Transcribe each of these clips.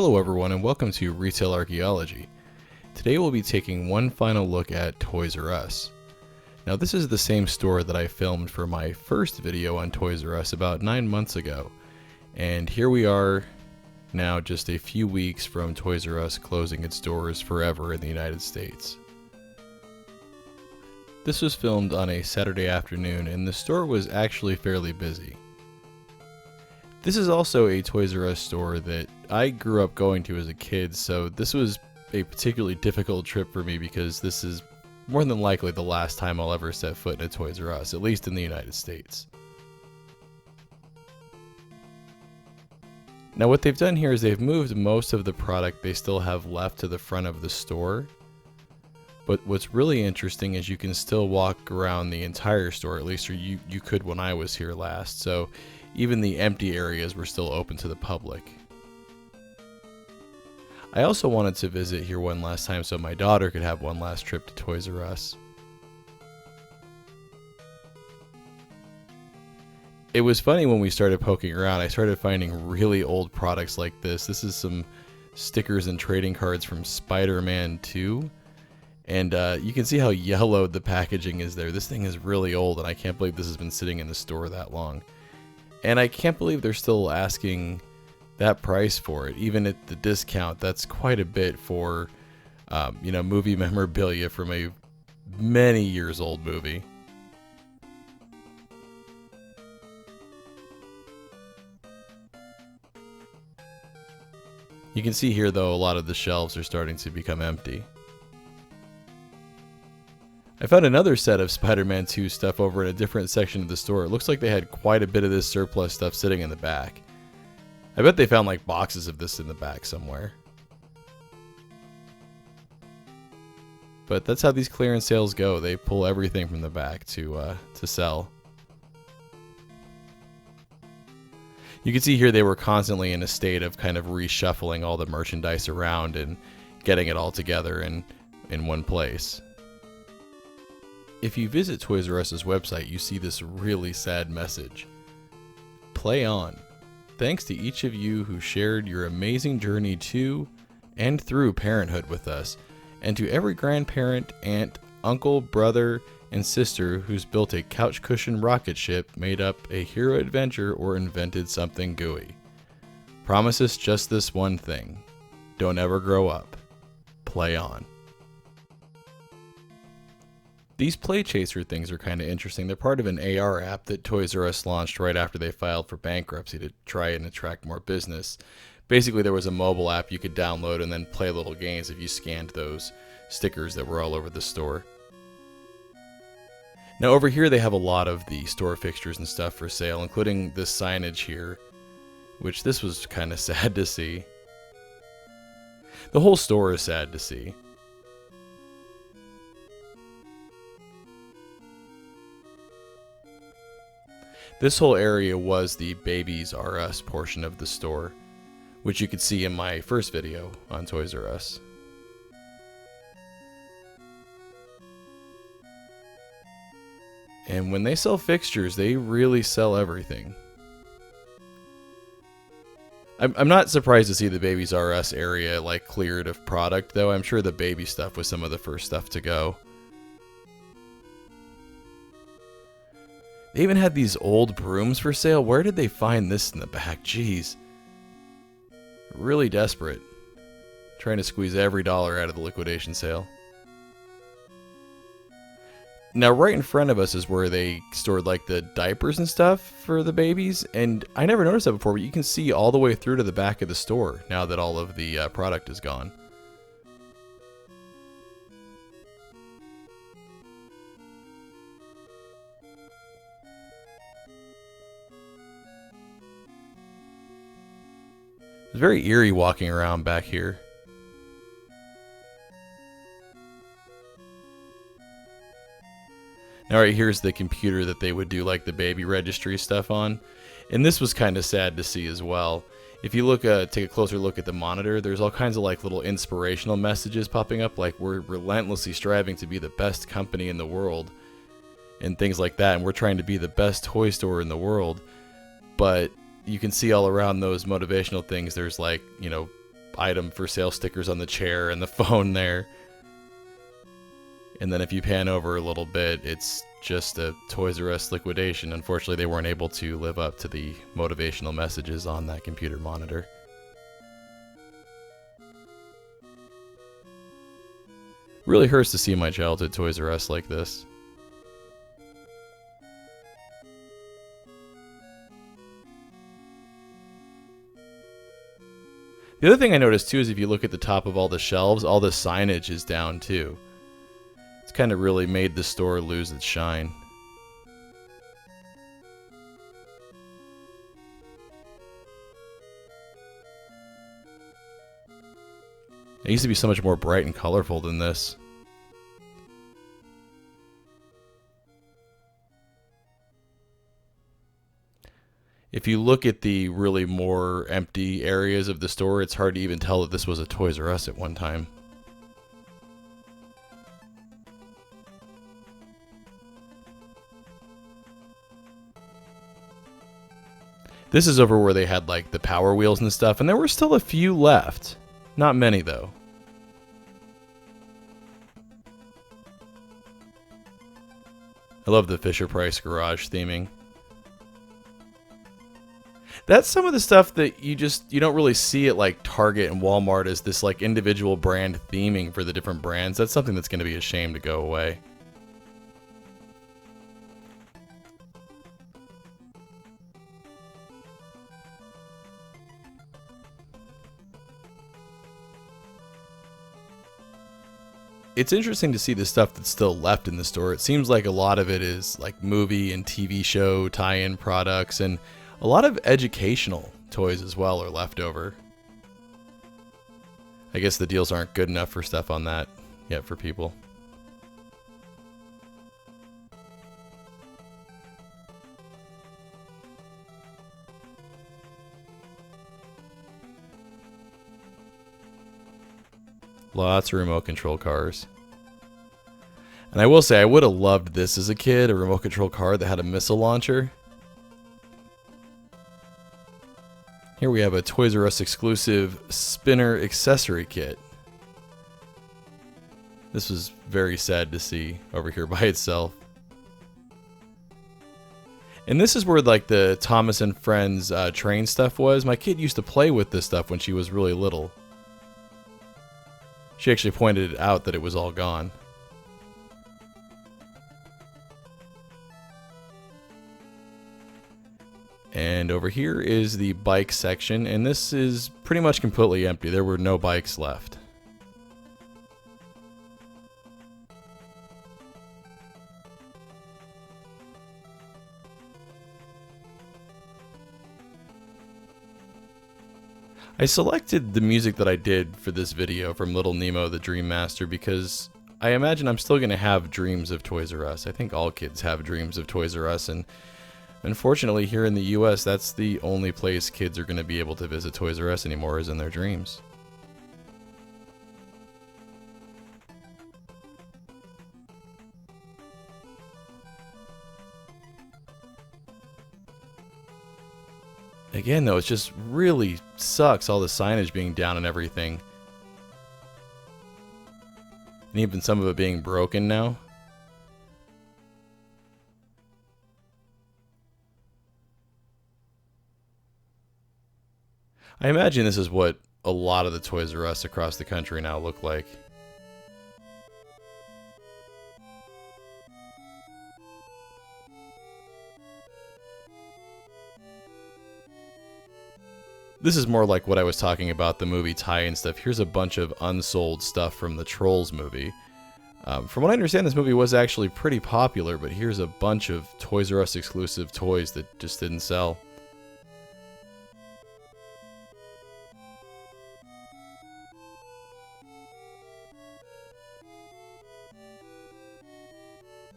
Hello everyone and welcome to Retail Archaeology. Today we'll be taking one final look at Toys R Us. Now this is the same store that I filmed for my first video on Toys R Us about 9 months ago. And here we are now just a few weeks from Toys R Us closing its doors forever in the United States. This was filmed on a Saturday afternoon and the store was actually fairly busy. This is also a Toys R Us store that I grew up going to as a kid, so this was a particularly difficult trip for me because this is more than likely the last time I'll ever set foot in a Toys R Us, at least in the United States. Now what they've done here is they've moved most of the product they still have left to the front of the store. But what's really interesting is you can still walk around the entire store, at least you could when I was here last. So even the empty areas were still open to the public. I also wanted to visit here one last time so my daughter could have one last trip to Toys R Us. It was funny when we started poking around, I started finding really old products like this. This is some stickers and trading cards from Spider-Man 2. And you can see how yellowed the packaging is there. This thing is really old and I can't believe this has been sitting in the store that long. And I can't believe they're still asking that price for it, even at the discount. That's quite a bit for, movie memorabilia from a many years old movie. You can see here, though, a lot of the shelves are starting to become empty. I found another set of Spider-Man 2 stuff over in a different section of the store. It looks like they had quite a bit of this surplus stuff sitting in the back. I bet they found like boxes of this in the back somewhere. But that's how these clearance sales go. They pull everything from the back to sell. You can see here they were constantly in a state of kind of reshuffling all the merchandise around and getting it all together in one place. If you visit Toys R Us's website, you see this really sad message. Play on. Thanks to each of you who shared your amazing journey to and through parenthood with us, and to every grandparent, aunt, uncle, brother, and sister who's built a couch cushion rocket ship, made up a hero adventure, or invented something gooey. Promise us just this one thing. Don't ever grow up. Play on. These Play Chaser things are kind of interesting. They're part of an AR app that Toys R Us launched right after they filed for bankruptcy to try and attract more business. Basically, there was a mobile app you could download and then play little games if you scanned those stickers that were all over the store. Now over here they have a lot of the store fixtures and stuff for sale, including this signage here, which this was kind of sad to see. The whole store is sad to see. This whole area was the Babies R Us portion of the store, which you could see in my first video on Toys R Us. And when they sell fixtures, they really sell everything. I'm not surprised to see the Babies R Us area like cleared of product, though. I'm sure the baby stuff was some of the first stuff to go. They even had these old brooms for sale. Where did they find this in the back? Jeez. Really desperate. Trying to squeeze every dollar out of the liquidation sale. Now right in front of us is where they stored like the diapers and stuff for the babies. And I never noticed that before, but you can see all the way through to the back of the store now that all of the product is gone. It's very eerie walking around back here. Now right here's the computer that they would do like the baby registry stuff on. And this was kind of sad to see as well. If you look, take a closer look at the monitor, there's all kinds of like little inspirational messages popping up, like we're relentlessly striving to be the best company in the world and things like that. And we're trying to be the best toy store in the world. But you can see all around those motivational things, there's like, item for sale stickers on the chair and the phone there. And then if you pan over a little bit, it's just a Toys R Us liquidation. Unfortunately, they weren't able to live up to the motivational messages on that computer monitor. Really hurts to see my childhood Toys R Us like this. The other thing I noticed too is if you look at the top of all the shelves, all the signage is down too. It's kind of really made the store lose its shine. It used to be so much more bright and colorful than this. If you look at the really more empty areas of the store, it's hard to even tell that this was a Toys R Us at one time. This is over where they had like the Power Wheels and stuff, and there were still a few left. Not many though. I love the Fisher-Price garage theming. That's some of the stuff that you don't really see at like Target and Walmart as this like individual brand theming for the different brands. That's something that's going to be a shame to go away. It's interesting to see the stuff that's still left in the store. It seems like a lot of it is like movie and TV show tie-in products, and a lot of educational toys as well are left over. I guess the deals aren't good enough for stuff on that yet for people. Lots of remote control cars. And I will say, I would have loved this as a kid, a remote control car that had a missile launcher. Here we have a Toys R Us exclusive spinner accessory kit. This was very sad to see over here by itself. And this is where like the Thomas and Friends train stuff was. My kid used to play with this stuff when she was really little. She actually pointed out that it was all gone. And over here is the bike section, and this is pretty much completely empty. There were no bikes left. I selected the music that I did for this video from Little Nemo the Dream Master because I imagine I'm still going to have dreams of Toys R Us. I think all kids have dreams of Toys R Us, and unfortunately here in the US, that's the only place kids are going to be able to visit Toys R Us anymore, is in their dreams. Again, though, it just really sucks, all the signage being down and everything. And even some of it being broken now. I imagine this is what a lot of the Toys R Us across the country now look like. This is more like what I was talking about, the movie tie-in stuff. Here's a bunch of unsold stuff from the Trolls movie. From what I understand, this movie was actually pretty popular, but here's a bunch of Toys R Us exclusive toys that just didn't sell.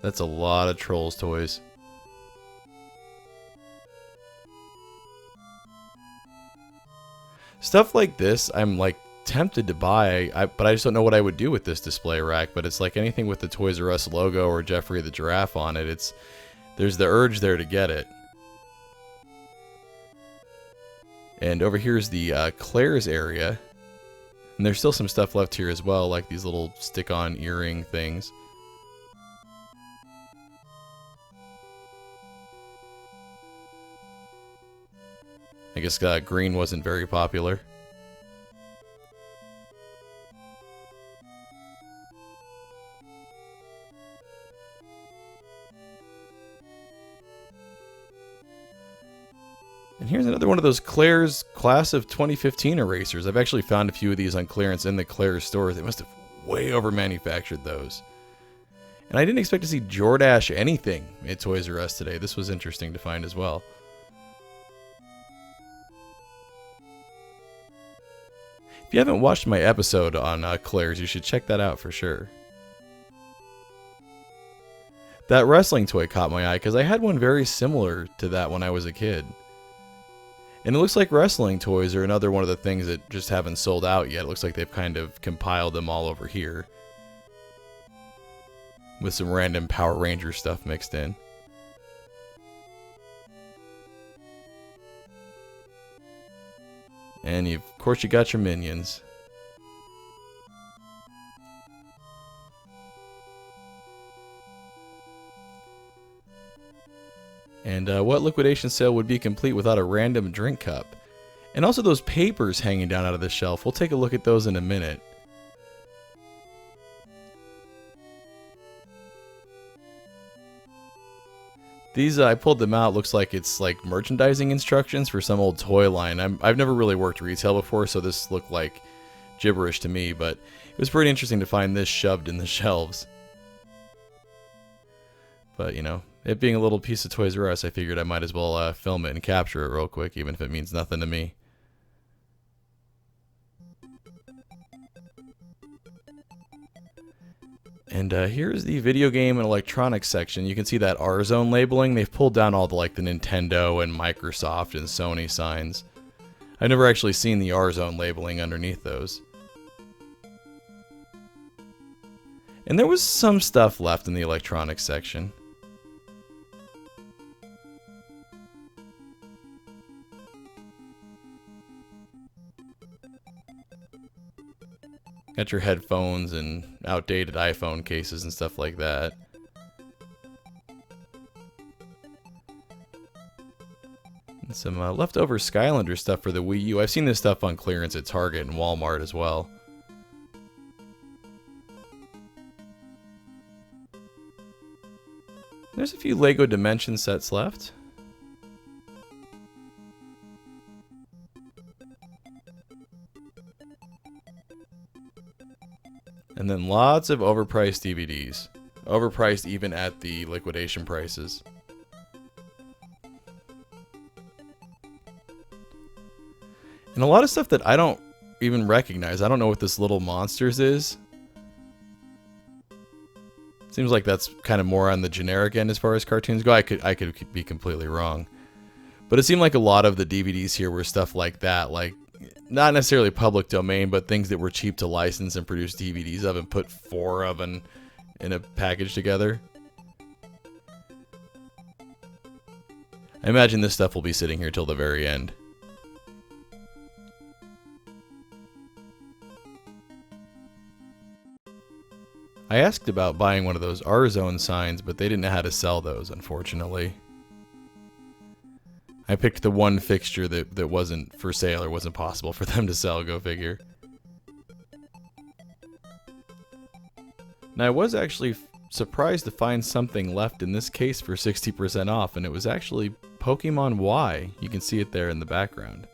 That's a lot of Trolls toys. Stuff like this, I'm like tempted to buy, but I just don't know what I would do with this display rack. But it's like anything with the Toys R Us logo or Jeffrey the Giraffe on it. There's the urge there to get it. And over here is the Claire's area. And there's still some stuff left here as well, like these little stick-on earring things. I guess green wasn't very popular. And here's another one of those Claire's Class of 2015 erasers. I've actually found a few of these on clearance in the Claire's stores. They must have way over manufactured those. And I didn't expect to see Jordache anything at Toys R Us today. This was interesting to find as well. If you haven't watched my episode on Claire's, you should check that out for sure. That wrestling toy caught my eye because I had one very similar to that when I was a kid. And it looks like wrestling toys are another one of the things that just haven't sold out yet. It looks like they've kind of compiled them all over here, with some random Power Ranger stuff mixed in. And of course you got your Minions. And what liquidation sale would be complete without a random drink cup? And also those papers hanging down out of the shelf. We'll take a look at those in a minute. These, I pulled them out. Looks like it's like merchandising instructions for some old toy line. I've never really worked retail before, so this looked like gibberish to me. But it was pretty interesting to find this shoved in the shelves. But, you know, it being a little piece of Toys R Us, I figured I might as well film it and capture it real quick, even if it means nothing to me. And here's the video game and electronics section. You can see that R-Zone labeling. They've pulled down all the like the Nintendo and Microsoft and Sony signs. I've never actually seen the R-Zone labeling underneath those. And there was some stuff left in the electronics section. Got your headphones and outdated iPhone cases and stuff like that. And some leftover Skylander stuff for the Wii U. I've seen this stuff on clearance at Target and Walmart as well. There's a few Lego Dimension sets left. And then lots of overpriced DVDs. Overpriced even at the liquidation prices. And a lot of stuff that I don't even recognize. I don't know what this Little Monsters is. Seems like that's kind of more on the generic end as far as cartoons go. I could be completely wrong. But it seemed like a lot of the DVDs here were stuff like that, like not necessarily public domain, but things that were cheap to license and produce DVDs of and put 4 of in a package together. I imagine this stuff will be sitting here till the very end. I asked about buying one of those R-Zone signs, but they didn't know how to sell those, unfortunately. I picked the one fixture that wasn't for sale or wasn't possible for them to sell, go figure. Now I was actually surprised to find something left in this case for 60% off, and it was actually Pokemon Y. You can see it there in the background.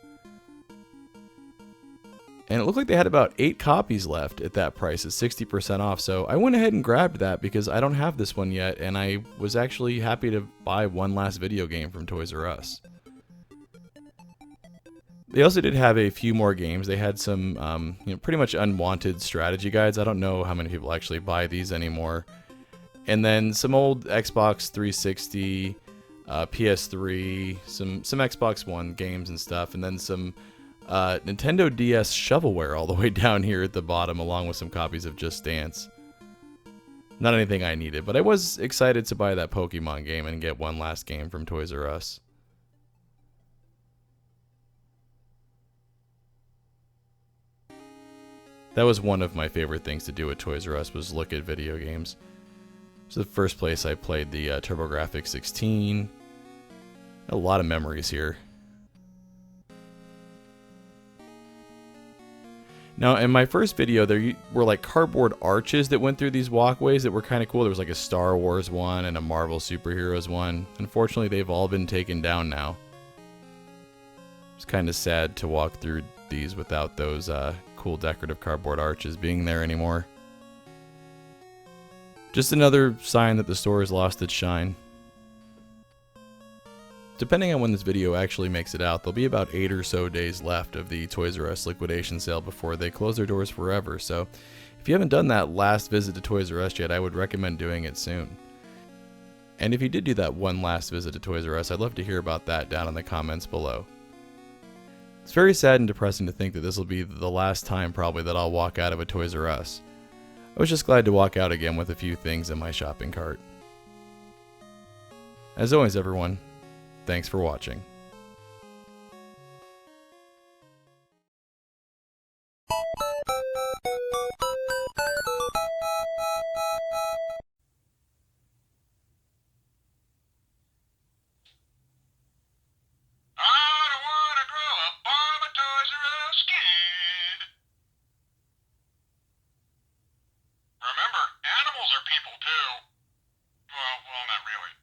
And it looked like they had about 8 copies left at that price at 60% off, so I went ahead and grabbed that because I don't have this one yet, and I was actually happy to buy one last video game from Toys R Us. They also did have a few more games. They had some pretty much unwanted strategy guides. I don't know how many people actually buy these anymore. And then some old Xbox 360, PS3, some Xbox One games and stuff, and then some Nintendo DS shovelware all the way down here at the bottom, along with some copies of Just Dance. Not anything I needed, but I was excited to buy that Pokemon game and get one last game from Toys R Us. That was one of my favorite things to do at Toys R Us, was look at video games. It's the first place I played the TurboGrafx 16. A lot of memories here. Now, in my first video, there were like cardboard arches that went through these walkways that were kind of cool. There was like a Star Wars one and a Marvel Superheroes one. Unfortunately, they've all been taken down now. It's kind of sad to walk through these without those cool decorative cardboard arches being there anymore. Just another sign that the store has lost its shine. Depending on when this video actually makes it out, there'll be about 8 or so days left of the Toys R Us liquidation sale before they close their doors forever, so if you haven't done that last visit to Toys R Us yet, I would recommend doing it soon. And if you did do that one last visit to Toys R Us, I'd love to hear about that down in the comments below. It's very sad and depressing to think that this will be the last time probably that I'll walk out of a Toys R Us. I was just glad to walk out again with a few things in my shopping cart. As always, everyone, thanks for watching. I don't wanna grow up. I'm a Toys R Us kid. Remember, animals are people too. Well, not really.